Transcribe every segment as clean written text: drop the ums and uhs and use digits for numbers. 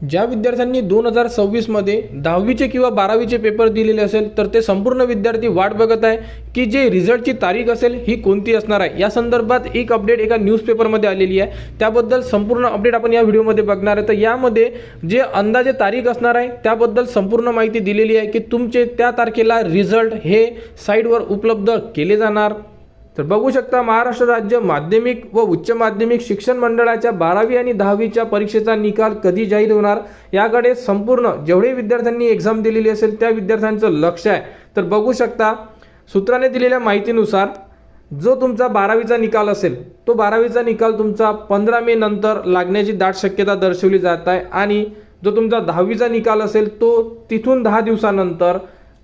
ज्या विद्यार्थ्यांनी 2026 मध्ये 10वीचे किंवा 12वीचे पेपर दिलेले असेल तर ते संपूर्ण विद्यार्थी वाट बघत आहे की जे रिझल्टची तारीख असेल ही कोणती असणार आहे। या संदर्भात एक अपडेट एका न्यूजपेपरमध्ये आलेली आहे, त्याबद्दल संपूर्ण अपडेट आपण या व्हिडिओमध्ये बघणार आहे। तर यामध्ये जे अंदाजे तारीख असणार आहे त्याबद्दल संपूर्ण माहिती दिलेली आहे की तुमचे त्या तारखेला रिझल्ट हे साईटवर उपलब्ध केले जाणार। तर बघू शकता महाराष्ट्र राज्य माध्यमिक व उच्च माध्यमिक शिक्षण मंडळाच्या 12वी आणि 10वीच्या परीक्षेचा निकाल कधी जाहीर होणार याकडे संपूर्ण जेवढे विद्यार्थ्यांनी एग्जाम दिलेली असेल त्या विद्यार्थ्यांचं लक्ष आहे। तर बघू शकता सूत्राने दिलेल्या माहितीनुसार जो तुमचा 12वीचा निकाल असेल तो 12वीचा निकाल तुमचा 15 मे नंतर लागण्याची दाट शक्यता दर्शवली जात आहे आणि जो तुमचा 10वीचा निकाल असेल तो तिथून 10 दिवसानंतर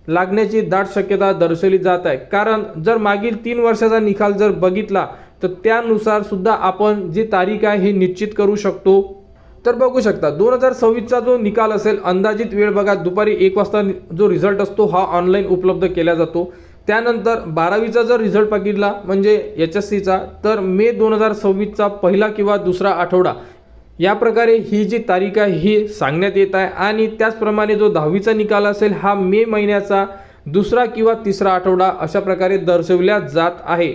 लागण्याची दाट शक्यता दर्शवली जात आहे। कारण जर मागील 3 वर्षाचा निकाल जर बघितला तर त्यानुसार सुद्धा आपण जी तारीख आहे हे निश्चित करू शकतो। तर बघू शकता 2026चा जो निकाल असेल अंदाजित वेळ बघा दुपारी 1 वाजता जो रिझल्ट असतो हा ऑनलाईन उपलब्ध केला जातो। त्यानंतर 12वीचा जर रिझल्ट बघितला म्हणजे HSCचा तर मे 2026चा पहिला किंवा दुसरा आठवडा या प्रकारे ही जी तारीख आहे ही सांगण्यात येत आहे। आणि त्याचप्रमाणे जो 10वीचा निकाल असेल हा मे महिन्याचा दुसरा किंवा तिसरा आठवडा अशा प्रकारे दर्शवल्या जात आहे।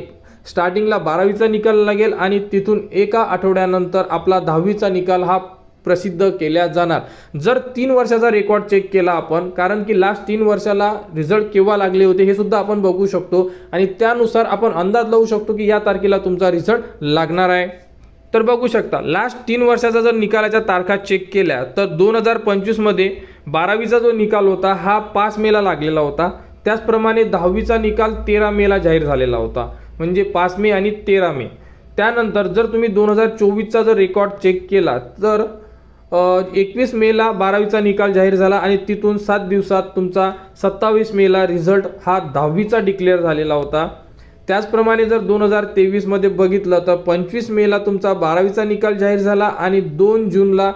स्टार्टिंगला 12वीचा निकाल लागेल आणि तिथून एका आठवड्यानंतर आपला 10वीचा निकाल हा प्रसिद्ध केला जाणार। जर 3 वर्षाचा रेकॉर्ड चेक केला आपण, कारण की लास्ट 3 वर्षाला रिझल्ट केव्हा लागले होते हे सुद्धा आपण बघू शकतो आणि त्यानुसार आपण अंदाज लावू शकतो की या तारखेला तुमचा रिझल्ट लागणार आहे। तर बघू शकता लास्ट 3 वर्षाचा जर निकालाच्या तारखा चेक केल्या तर 2025 मध्ये 12वीचा जो निकाल होता हा 5 मेला लागलेला होता। त्याचप्रमाणे 10वीचा निकाल 13 मेला जाहीर झालेला होता, म्हणजे 5 मे आणि 13 मे। त्यानंतर जर तुम्ही 2024चा जर रेकॉर्ड चेक केला तर 21 मेला 12वीचा निकाल जाहीर झाला आणि तिथून 7 दिवसात तुमचा 27 मेला रिझल्ट हा 10वीचा डिक्लेअर झालेला होता। त्याचप्रमाणे जर 2023 मध्ये बघितलं तर 25 मेला तुमचा 12वीचा निकाल जाहीर झाला आणि 2 जूनला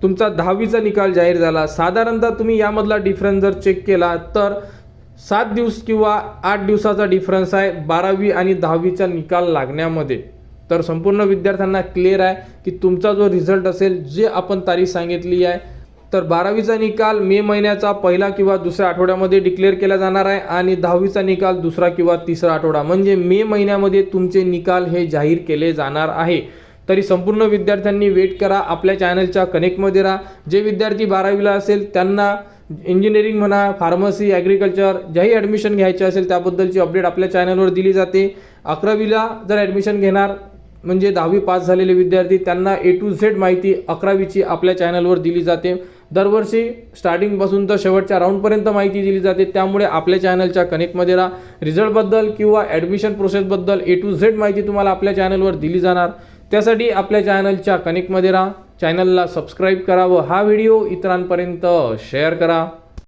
तुमचा 10वीचा निकाल जाहीर झाला। साधारणतः तुम्ही यामधला डिफरन्स जर चेक केला तर 7 दिवस किंवा 8 दिवसाचा डिफरन्स आहे 12वी आणि 10वीचा निकाल लागण्यामध्ये। तर संपूर्ण विद्यार्थ्यांना क्लिअर आहे की तुमचा जो रिझल्ट असेल जे आपण तारीख सांगितली आहे तर 12वीचा निकाल मे महिन्याचा पहिला किंवा दुसऱ्या आठवड्यामध्ये डिक्लेअर केला जाणार आहे आणि 10वीचा निकाल दुसरा किंवा तिसरा आठवडा म्हणजे मे महिन्यामध्ये तुमचे निकाल हे जाहीर केले जाणार आहे। तरी संपूर्ण विद्यार्थ्यांनी वेट करा, आपल्या चॅनलच्या कनेक्टमध्ये राहा। जे विद्यार्थी 12वीला असेल त्यांना इंजिनिअरिंग म्हणा, फार्मसी, ॲग्रिकल्चर ज्याही ॲडमिशन घ्यायचे असेल त्याबद्दलची अपडेट आपल्या चॅनलवर दिली जाते। 11वीला जर ॲडमिशन घेणार म्हणजे 10वी पास झालेले विद्यार्थी त्यांना A to Z माहिती 11वीची आपल्या चॅनलवर दिली जाते। दरवर्षी स्टार्टिंगपासून तर शेवटच्या राऊंडपर्यंत माहिती दिली जाते, त्यामुळे आपल्या चॅनलच्या कनेक्टमध्ये राहा। रिझल्टबद्दल किंवा ॲडमिशन प्रोसेसबद्दल A to Z माहिती तुम्हाला आपल्या चॅनलवर दिली जाणार। त्यासाठी आपल्या चॅनलच्या कनेक्टमध्ये राहा, चॅनलला सबस्क्राईब करा व हा व्हिडिओ इतरांपर्यंत शेअर करा।